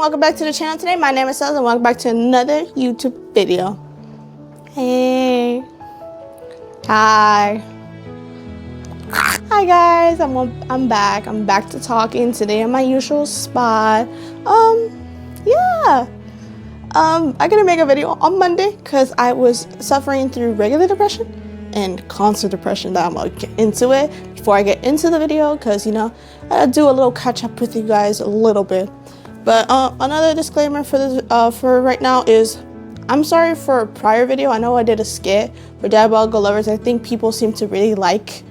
welcome back to the channel today. My name is Sels and welcome back to another YouTube video. Hey. Hi. Hi guys, I'm back. I'm back to talking today in my usual spot. Yeah. I'm gonna make a video on Monday because I was suffering through regular depression and concert depression. That I'm gonna get into it before I get into the video because, you know, I do a little catch up with you guys a little bit. But another disclaimer for this for right now is I'm sorry for a prior video. I know I did a skit for Diabolical Lovers. I think people seem to really like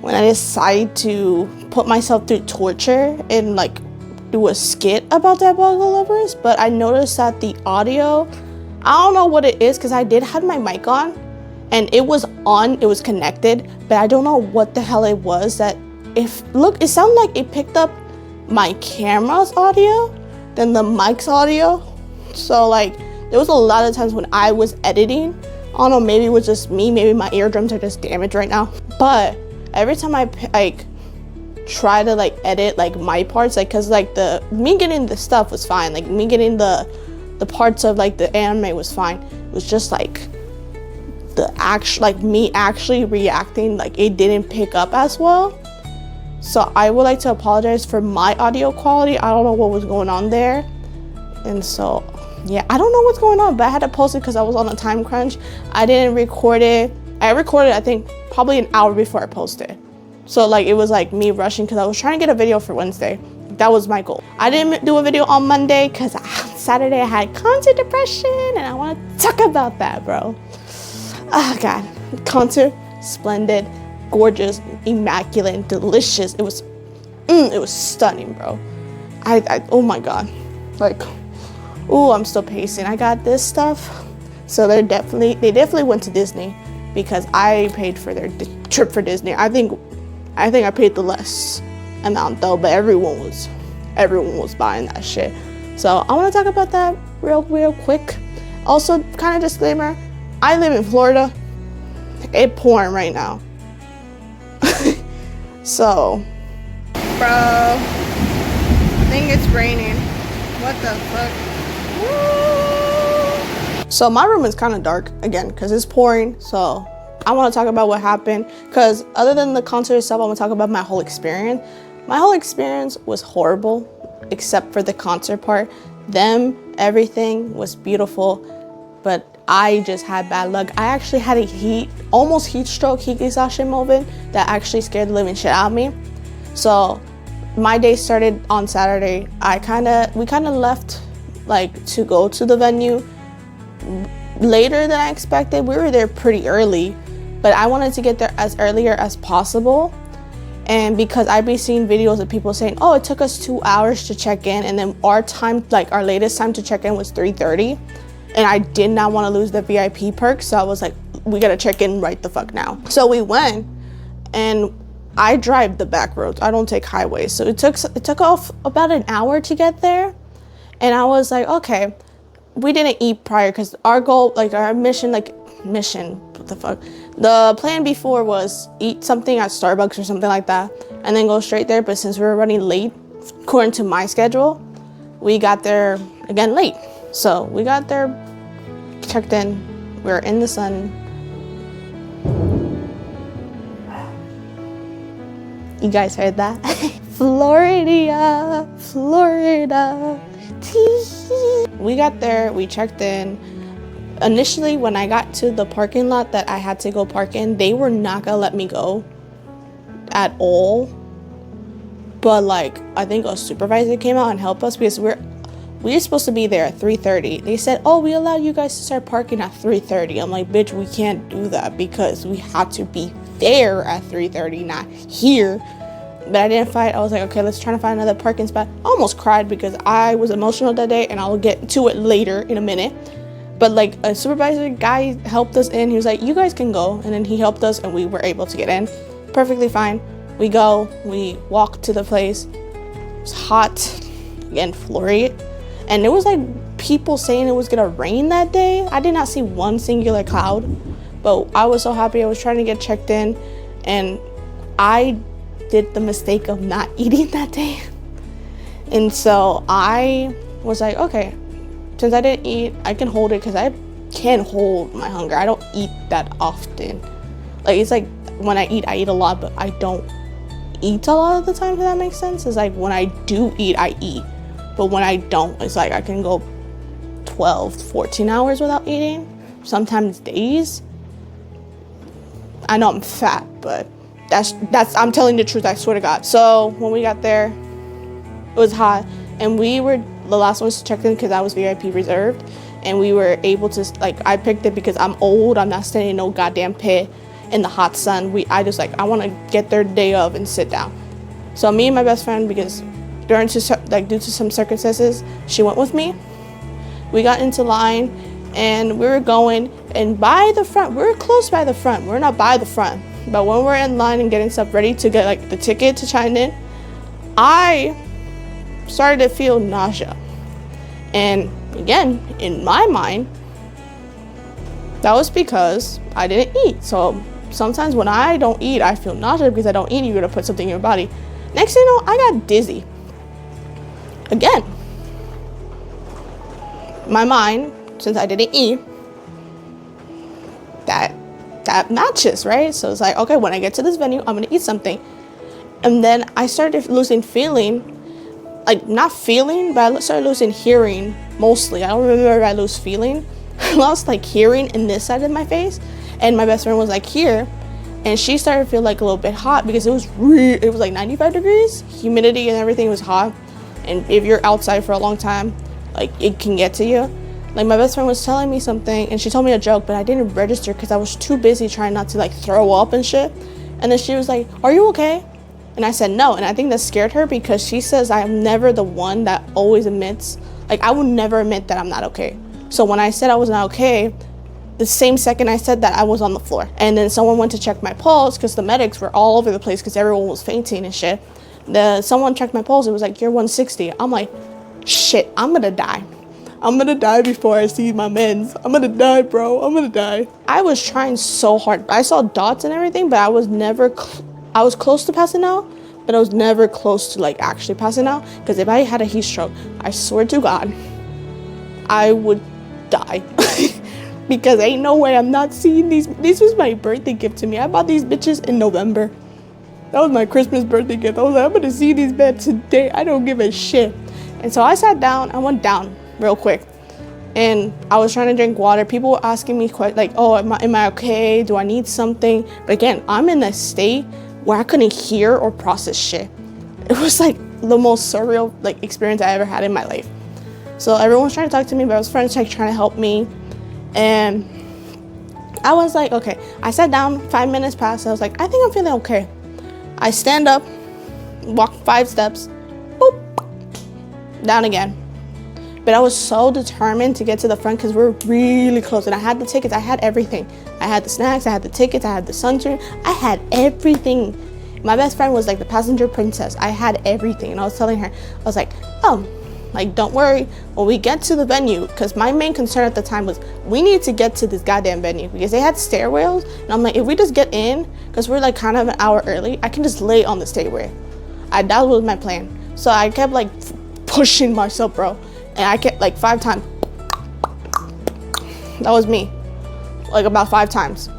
when I decide to put myself through torture and like do a skit about Diabolical Lovers, but I noticed that the audio, I don't know what it is because I did have my mic on and it was on, it was connected, but I don't know what the hell it was that it sounded like it picked up my camera's audio than the mic's audio. So like there was a lot of times when I was editing, I don't know, maybe it was just me, maybe my eardrums are just damaged right now, but every time I like try to like edit like my parts, like because like me getting the stuff was fine, like me getting the parts of like the anime was fine, it was just like me actually reacting, like it didn't pick up as well. So I would like to apologize for my audio quality. I don't know what was going on there, and so yeah, I don't know what's going on, but I had to post it because I was on a time crunch. I didn't record it. I recorded I think probably an hour before I posted, so like it was like me rushing because I was trying to get a video for Wednesday. That was my goal. I didn't do a video on Monday because Saturday I had concert depression and I want to talk about that, bro. Oh god, concert, splendid, gorgeous, immaculate, delicious. It was stunning, bro. I oh my god, like, oh, I'm still pacing. I got this stuff, so they definitely went to Disney because I paid for their trip for Disney. I think I paid the less amount though, but everyone was buying that shit. So I want to talk about that real quick. Also, kind of disclaimer, I live in Florida. It's pouring right now. So, bro, I think it's raining. What the fuck? Woo! So my room is kind of dark again because it's pouring. So I want to talk about what happened because other than the concert itself, I want to talk about my whole experience. My whole experience was horrible except for the concert part. Everything was beautiful, but I just had bad luck. I actually had a almost heat stroke, Hikisashi moment that actually scared the living shit out of me. So my day started on Saturday. We kind of left like to go to the venue later than I expected. We were there pretty early, but I wanted to get there as earlier as possible. And because I've been seeing videos of people saying, oh, it took us 2 hours to check in, and then our latest time to check in was 3:30. And I did not want to lose the VIP perk, so I was like, we gotta check in right the fuck now. So we went, and I drive the back roads. I don't take highways, so it took off about an hour to get there. And I was like, okay, we didn't eat prior because our goal, like our mission, what the fuck? The plan before was eat something at Starbucks or something like that, and then go straight there. But since we were running late, according to my schedule, we got there again late. So we got there, checked in, we were in the sun. You guys heard that? Florida. We got there, we checked in. Initially, when I got to the parking lot that I had to go park in, they were not gonna let me go at all. But like, I think a supervisor came out and helped us because we're supposed to be there at 3:30. They said, oh, we allowed you guys to start parking at 3:30. I'm like, bitch, we can't do that because we had to be there at 3:30, not here. But I didn't fight. I was like, okay, let's try to find another parking spot. I almost cried because I was emotional that day, and I'll get to it later in a minute. But like a supervisor guy helped us in. He was like, you guys can go. And then he helped us and we were able to get in. Perfectly fine. We walk to the place. It was hot. Again, Florida. And there was like people saying it was gonna rain that day. I did not see one singular cloud, but I was so happy. I was trying to get checked in, and I did the mistake of not eating that day. And so I was like, okay, since I didn't eat, I can hold it because I can hold my hunger. I don't eat that often. Like, it's like when I eat a lot, but I don't eat a lot of the time, if that makes sense. It's like when I do eat, I eat. But when I don't, it's like I can go 12, 14 hours without eating. Sometimes days. I know I'm fat, but that's I'm telling the truth, I swear to God. So when we got there, it was hot, and we were the last ones to check in because I was VIP reserved, and we were able to, like, I picked it because I'm old. I'm not standing in no goddamn pit in the hot sun. I just, like, I want to get there day of and sit down. So me and my best friend, because due to some circumstances, she went with me. We got into line, and we were going, and by the front, we were close by the front. We're not by the front, but when we're in line and getting stuff ready to get, like, the ticket to chime in, I started to feel nausea. And again, in my mind, that was because I didn't eat. So sometimes when I don't eat, I feel nausea because I don't eat. You're gonna put something in your body. Next thing you know, I got dizzy. Again, my mind, since I didn't eat, that matches, right? So it's like, okay, when I get to this venue, I'm gonna eat something. And then I started losing feeling, like not feeling, but I started losing hearing mostly. I don't remember if I lose feeling. I lost like hearing in this side of my face. And my best friend was like here, and she started to feel like a little bit hot because it was like 95 degrees, humidity and everything was hot. And if you're outside for a long time, like it can get to you. Like my best friend was telling me something, and she told me a joke, but I didn't register because I was too busy trying not to like throw up and shit. And then she was like, "Are you okay?" And I said no, and I think that scared her because she says I am never the one that always admits, like I would never admit that I'm not okay. So when I said I was not okay, the same second I said that, I was on the floor. And then someone went to check my pulse because the medics were all over the place because everyone was fainting and shit. Someone checked my pulse. It was like, "You're 160. I'm like, shit, I'm gonna die. I'm gonna die before I see my mens. I'm gonna die, bro. I'm gonna die. I was trying so hard. I saw dots and everything, but I was never, I was close to passing out, but I was never close to like actually passing out. Because if I had a heat stroke, I swear to God, I would die. Because ain't no way I'm not seeing these. This was my birthday gift to me. I bought these bitches in November. That was my Christmas birthday gift. I was like, I'm gonna see these beds today. I don't give a shit. And so I sat down. I went down real quick, and I was trying to drink water. People were asking me like, "Oh, am I okay? Do I need something?" But again, I'm in a state where I couldn't hear or process shit. It was like the most surreal like experience I ever had in my life. So everyone was trying to talk to me, but I was friends like trying to help me, and I was like, okay. I sat down. 5 minutes passed. I was like, I think I'm feeling okay. I stand up, walk 5 steps, boop, down again. But I was so determined to get to the front because we were really close, and I had the tickets. I had everything. I had the snacks. I had the tickets. I had the sunscreen. I had everything. My best friend was like the passenger princess. I had everything, and I was telling her, I was like, oh, like don't worry. When we get to the venue, because my main concern at the time was we need to get to this goddamn venue because they had stairwells, and I'm like, if we just get in, because we're like kind of an hour early, I can just lay on the stairway. That was my plan. So I kept like pushing myself, bro. And I kept like 5 times. That was me. Like about 5 times.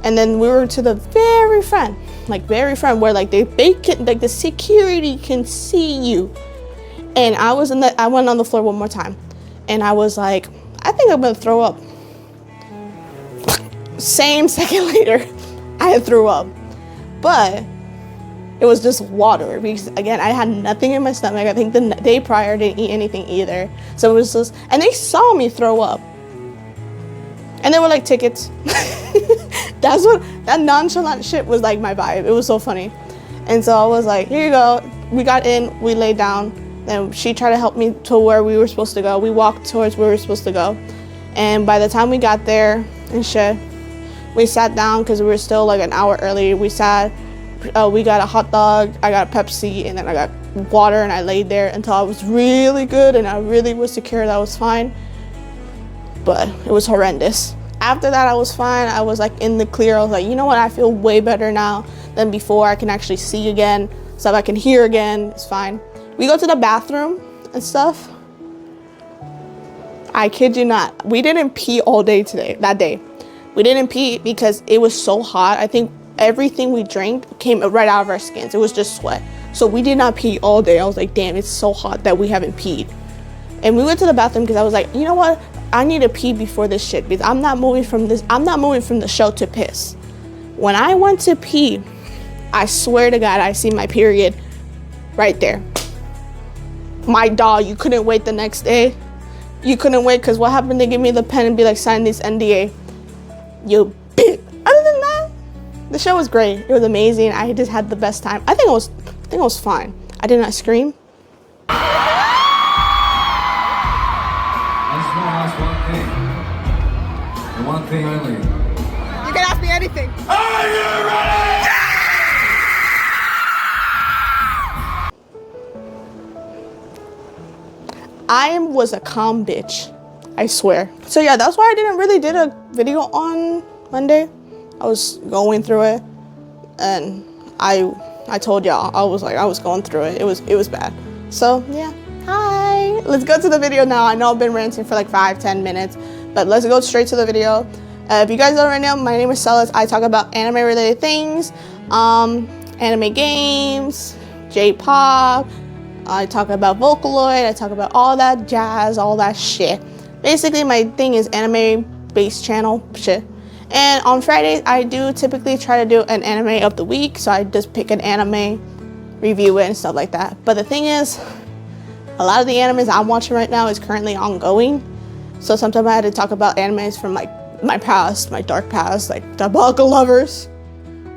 And then we were to the very front where like they can, like the security can see you. And I went on the floor one more time. And I was like, I think I'm gonna throw up. Same second later, I threw up. But it was just water because again, I had nothing in my stomach. I think the day prior didn't eat anything either. So it was just, and they saw me throw up. And they were like, tickets. That nonchalant shit was like my vibe. It was so funny. And so I was like, here you go. We got in, we laid down. Then she tried to help me to where we were supposed to go. We walked towards where we were supposed to go. And by the time we got there and shit, we sat down because we were still like an hour early. We sat. We got a hot dog, I got a Pepsi, and then I got water, and I laid there until I was really good and I really was secure that I was fine. But it was horrendous. After that, I was fine. I was like in the clear. I was like, you know what? I feel way better now than before. I can actually see again, so I can hear again. It's fine. We go to the bathroom and stuff. I kid you not. We didn't pee all day that day. We didn't pee because it was so hot. I think everything we drank came right out of our skins. It was just sweat. So we did not pee all day. I was like, damn, it's so hot that we haven't peed. And we went to the bathroom because I was like, you know what? I need to pee before this shit because I'm not moving from the show to piss. When I went to pee, I swear to God, I see my period right there. My dog, you couldn't wait the next day. You couldn't wait because what happened? They give me the pen and be like, sign this NDA. You bitch. Other than that, the show was great. It was amazing. I just had the best time. I think it was fine. I did not scream. I just want to ask one thing. And one thing only. You can ask me anything. Are you ready? I was a calm bitch. I swear. So yeah, that's why I didn't really did a video on Monday. I was going through it, and I told y'all I was going through it. It was bad. So yeah. Hi. Let's go to the video now. I know I've been ranting for like 5-10 minutes, but let's go straight to the video. If you guys don't already know, my name is Celis. I talk about anime related things, anime games, J-pop. I talk about Vocaloid. I talk about all that jazz, all that shit. Basically, my thing is anime-based channel shit. And on Fridays, I do typically try to do an anime of the week. So I just pick an anime, review it, and stuff like that. But the thing is, a lot of the animes I'm watching right now is currently ongoing. So sometimes I had to talk about animes from like my past, my dark past, like Diabolical Lovers,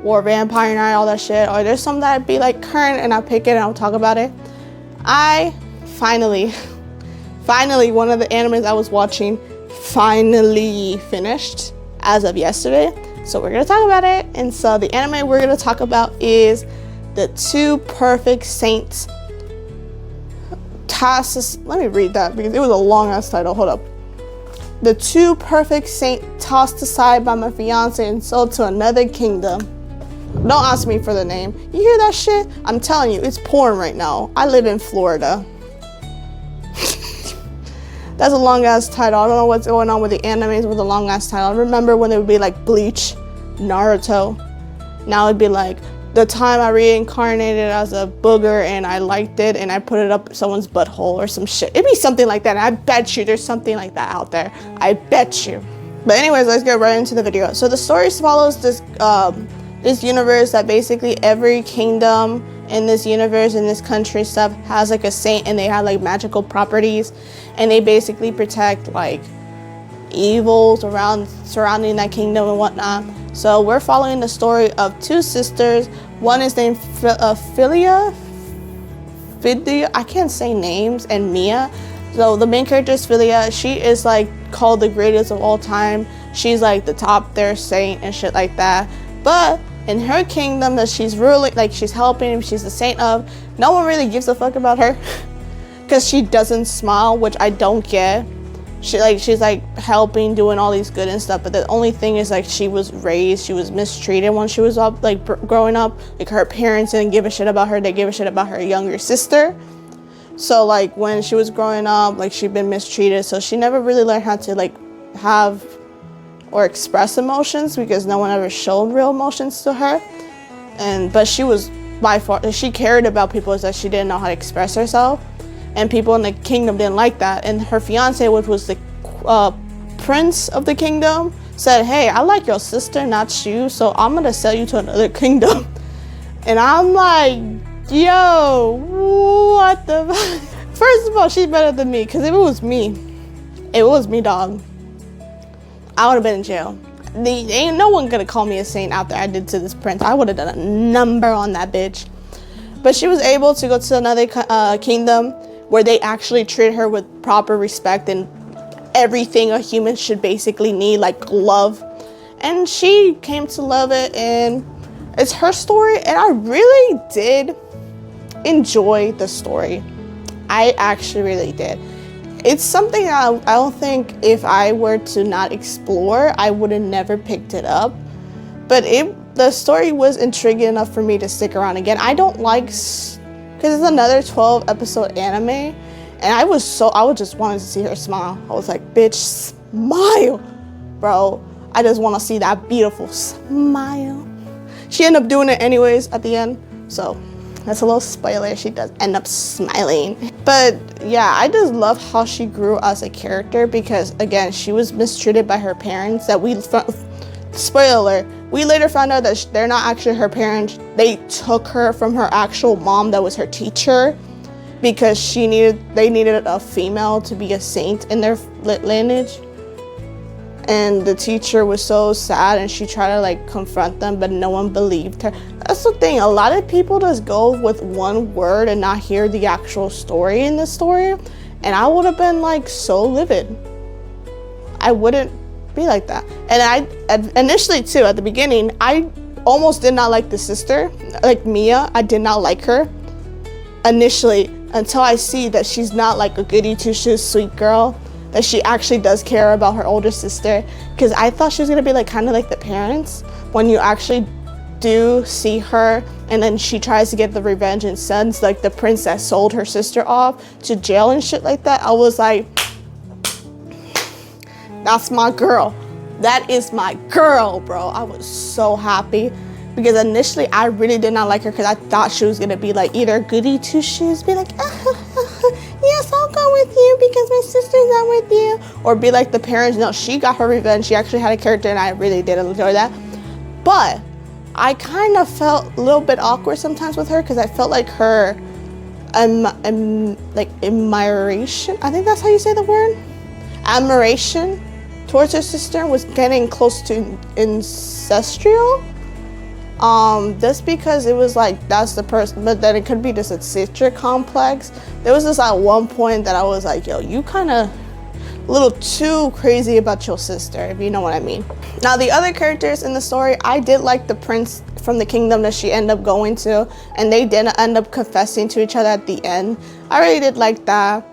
War Vampire Night, all that shit. Or there's some that I'd be like current and I'll pick it and I'll talk about it. I finally, one of the animes I was watching finally finished as of yesterday. So we're gonna talk about it. And so the anime we're gonna talk about is The Two Perfect Saints. Let me read that because it was a long ass title. Hold up. The Two Perfect Saints tossed aside by my fiance and sold to another kingdom. Don't ask me for the name. You hear that shit? I'm telling you, it's porn right now. I live in Florida. That's a long ass title. I don't know what's going on with the animes with a long ass title. I remember when it would be like Bleach, Naruto. Now it'd be like the time I reincarnated as a booger and I liked it and I put it up someone's butthole or some shit. It'd be something like that. And I bet you there's something like that out there. I bet you. But anyways, let's get right into the video. So the story follows this universe that basically every kingdom in this universe, in this country stuff, has like a saint and they have like magical properties and they basically protect like evils surrounding that kingdom and whatnot. So we're following the story of two sisters. One is named Philia, I can't say names, and Mia. So the main character is Philia. She is like called the greatest of all time. She's like the top their saint and shit like that. But in her kingdom that she's ruling, like she's helping, she's the saint of, no one really gives a fuck about her because she doesn't smile, which I don't get. She's like helping, doing all these good and stuff, but the only thing is like she was mistreated when she was up, like growing up. Like her parents didn't give a shit about her. They gave a shit about her younger sister. So like when she was growing up, like she'd been mistreated, so she never really learned how to like have or express emotions because no one ever showed real emotions to her. But she was by far, she cared about people, is that she didn't know how to express herself, and people in the kingdom didn't like that. And her fiance, which was the prince of the kingdom, said, hey, I like your sister, not you, so I'm gonna sell you to another kingdom. And I'm like, yo, what the First of all, she's better than me, because if it was me, dog, I would have been in jail. Ain't no one gonna call me a saint after I did to this prince. I would have done a number on that bitch. But she was able to go to another kingdom where they actually treat her with proper respect and everything a human should basically need, like love. And she came to love it, and it's her story, and I really did enjoy the story. I actually really did. It's something I don't think if I were to not explore, I would have never picked it up. But the story was intriguing enough for me to stick around again. I don't like, because it's another 12 episode anime, And I was just wanting to see her smile. I was like, bitch, smile, bro. I just want to see that beautiful smile. She ended up doing it anyways at the end. So that's a little spoiler. She does end up smiling. But yeah, I just love how she grew as a character because, again, she was mistreated by her parents. Spoiler, we later found out that they're not actually her parents. They took her from her actual mom that was her teacher because they needed a female to be a saint in their lineage. And the teacher was so sad and she tried to like confront them, but no one believed her. That's the thing, a lot of people just go with one word and not hear the actual story in the story. And I would have been like so livid. I wouldn't be like that. And initially too, at the beginning, I almost did not like the sister, like Mia. I did not like her initially until I see that she's not like a goody two-shoes sweet girl, that she actually does care about her older sister. Because I thought she was gonna be like kind of like the parents when you actually do see her and then she tries to get the revenge and sends like the prince that sold her sister off to jail and shit like that. I was like, that's my girl. That is my girl, bro. I was so happy because initially I really did not like her because I thought she was gonna be like either goody two shoes, be like, yes, I'll go with you because my sister's not with you, or be like the parents. No, she got her revenge. She actually had a character, and I really did enjoy that. But I kind of felt a little bit awkward sometimes with her because I felt like her, like admiration. I think that's how you say the word. Admiration towards her sister was getting close to ancestral. Just because it was like that's the person, but then it could be just a sister complex. There was this at one point that I was like, yo, you kind of a little too crazy about your sister, if you know what I mean. Now the other characters in the story, I did like the prince from the kingdom that she ended up going to, and they did end up confessing to each other at the end. I really did like that.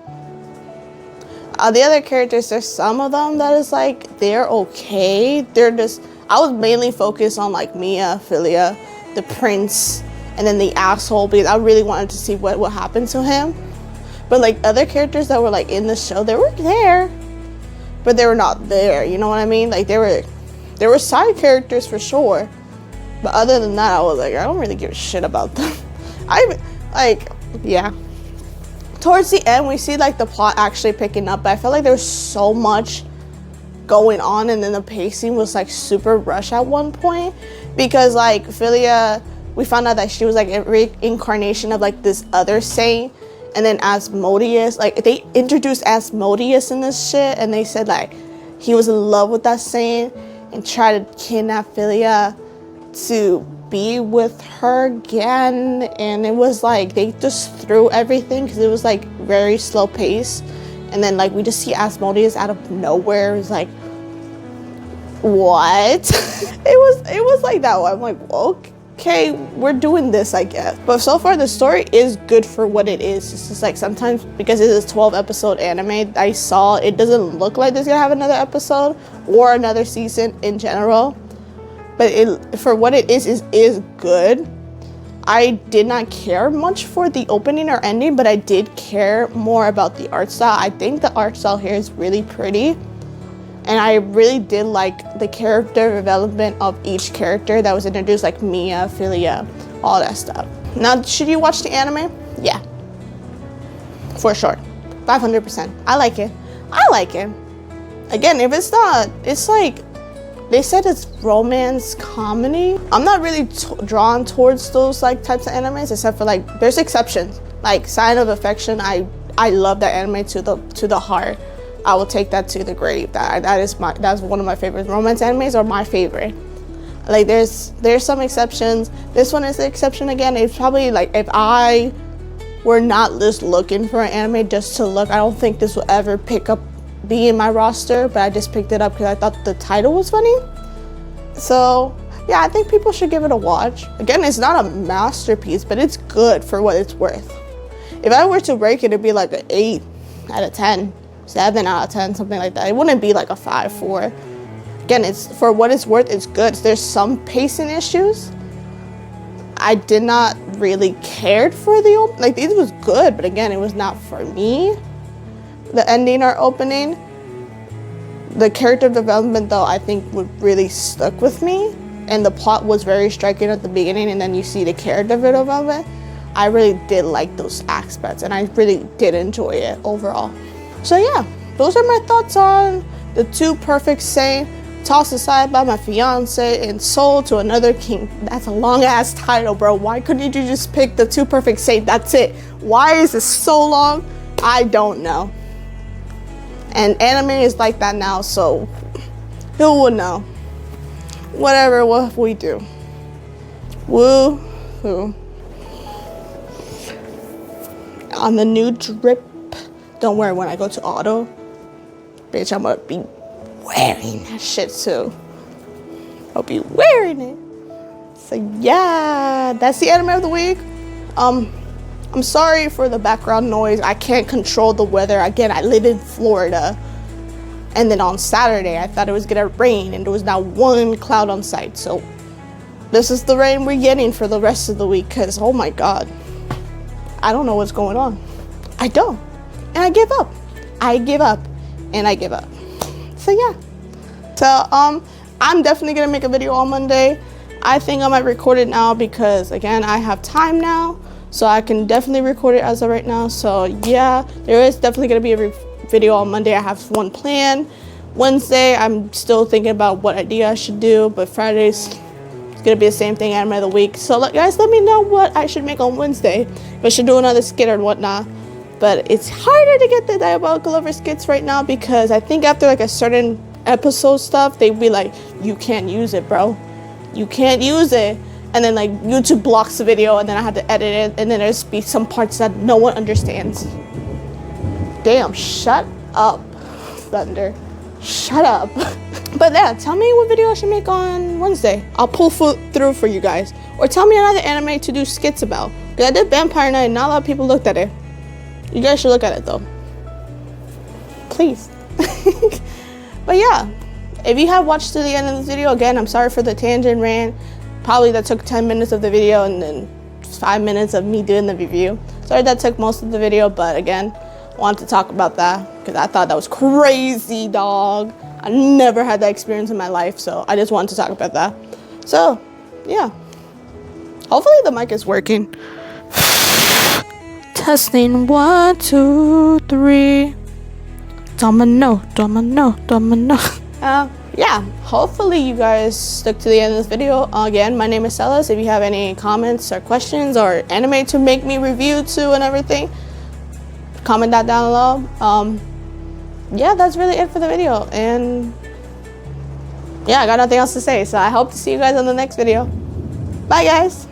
The other characters, there's some of them that is like, they're okay. They're just, I was mainly focused on like Mia, Philia, the prince, and then the asshole because I really wanted to see what happened to him. But like other characters that were like in the show, they were there, but they were not there. You know what I mean? Like they were side characters for sure. But other than that, I was like, I don't really give a shit about them. Yeah. Towards the end, we see like the plot actually picking up, but I felt like there was so much going on, and then the pacing was like super rushed at one point because like Philia, we found out that she was like a reincarnation of like this other saint, and then Asmodeus, like they introduced Asmodeus in this shit, and they said like he was in love with that saint and tried to kidnap Philia to be with her again, and it was like they just threw everything because it was like very slow pace. And then like we just see Asmodeus out of nowhere. It was like, what? it was like that one. I'm like, okay, we're doing this, I guess. But so far the story is good for what it is. It's just like sometimes because it is a 12-episode anime, I saw it doesn't look like there's gonna have another episode or another season in general. But it, for what it is good. I did not care much for the opening or ending, but I did care more about the art style. I think the art style here is really pretty. And I really did like the character development of each character that was introduced, like Mia, Philia, all that stuff. Now, should you watch the anime? Yeah. For sure. 500%. I like it. Again, if it's not, it's like, they said it's romance comedy. I'm not really drawn towards those like types of animes, except for like there's exceptions. Like Sign of Affection, I love that anime to the heart. I will take that to the grave. That's one of my favorite romance animes, or my favorite. Like there's some exceptions. This one is the exception again. It's probably like if I were not just looking for an anime just to look, I don't think this will ever be in my roster, but I just picked it up because I thought the title was funny. So yeah, I think people should give it a watch. Again, it's not a masterpiece, but it's good for what it's worth. If I were to rank it, it'd be like an 8 out of 10, 7 out of 10, something like that. It wouldn't be like a 5, 4. Again, it's for what it's worth, it's good. There's some pacing issues. I did not really cared for it was good, but again, it was not for me. the ending or opening. The character development, though, I think would really stuck with me, and the plot was very striking at the beginning, and then you see the character development. I really did like those aspects, and I really did enjoy it overall. So yeah, those are my thoughts on the 2 Perfect Saint, tossed aside by my fiance, and sold to another king. That's a long ass title, bro. Why couldn't you just pick the 2 Perfect Saint? That's it. Why is it so long? I don't know. And anime is like that now, so who would know? Whatever what we do. Woo hoo. On the new drip, don't worry, when I go to auto, bitch, I'm gonna be wearing that shit too. I'll be wearing it. So yeah, that's the anime of the week. I'm sorry for the background noise. I can't control the weather. Again, I live in Florida. And then on Saturday, I thought it was gonna rain and there was not one cloud on sight. So this is the rain we're getting for the rest of the week, because oh my God, I don't know what's going on. I don't. And I give up. I give up and I give up. So yeah. So I'm definitely gonna make a video on Monday. I think I might record it now because again, I have time now. So I can definitely record it as of right now. So yeah, there is definitely gonna be a video on Monday. I have one planned. Wednesday, I'm still thinking about what idea I should do, but Friday's it's gonna be the same thing, anime of the week. So guys, let me know what I should make on Wednesday. If I should do another skit or whatnot. But it's harder to get the Diabolical Lover skits right now because I think after like a certain episode stuff, they'd be like, you can't use it, bro. You can't use it. And then like YouTube blocks the video and then I had to edit it and then there's be some parts that no one understands. Damn, shut up, Thunder. Shut up. But yeah, tell me what video I should make on Wednesday. I'll pull through for you guys. Or tell me another anime to do skits about. Because I did Vampire Knight and not a lot of people looked at it. You guys should look at it though. Please. But yeah, if you have watched to the end of this video, again, I'm sorry for the tangent rant. Probably that took 10 minutes of the video and then 5 minutes of me doing the review. Sorry that took most of the video, but again, wanted to talk about that because I thought that was crazy, dog. I never had that experience in my life, so I just wanted to talk about that. So, yeah. Hopefully the mic is working. Testing 1, 2, 3. Domino, domino, domino. Yeah, hopefully you guys stuck to the end of this video. Again, my name is Celis. If you have any comments or questions or anime to make me review to and everything, comment that down below. Yeah, that's really it for the video. And yeah, I got nothing else to say. So I hope to see you guys on the next video. Bye, guys.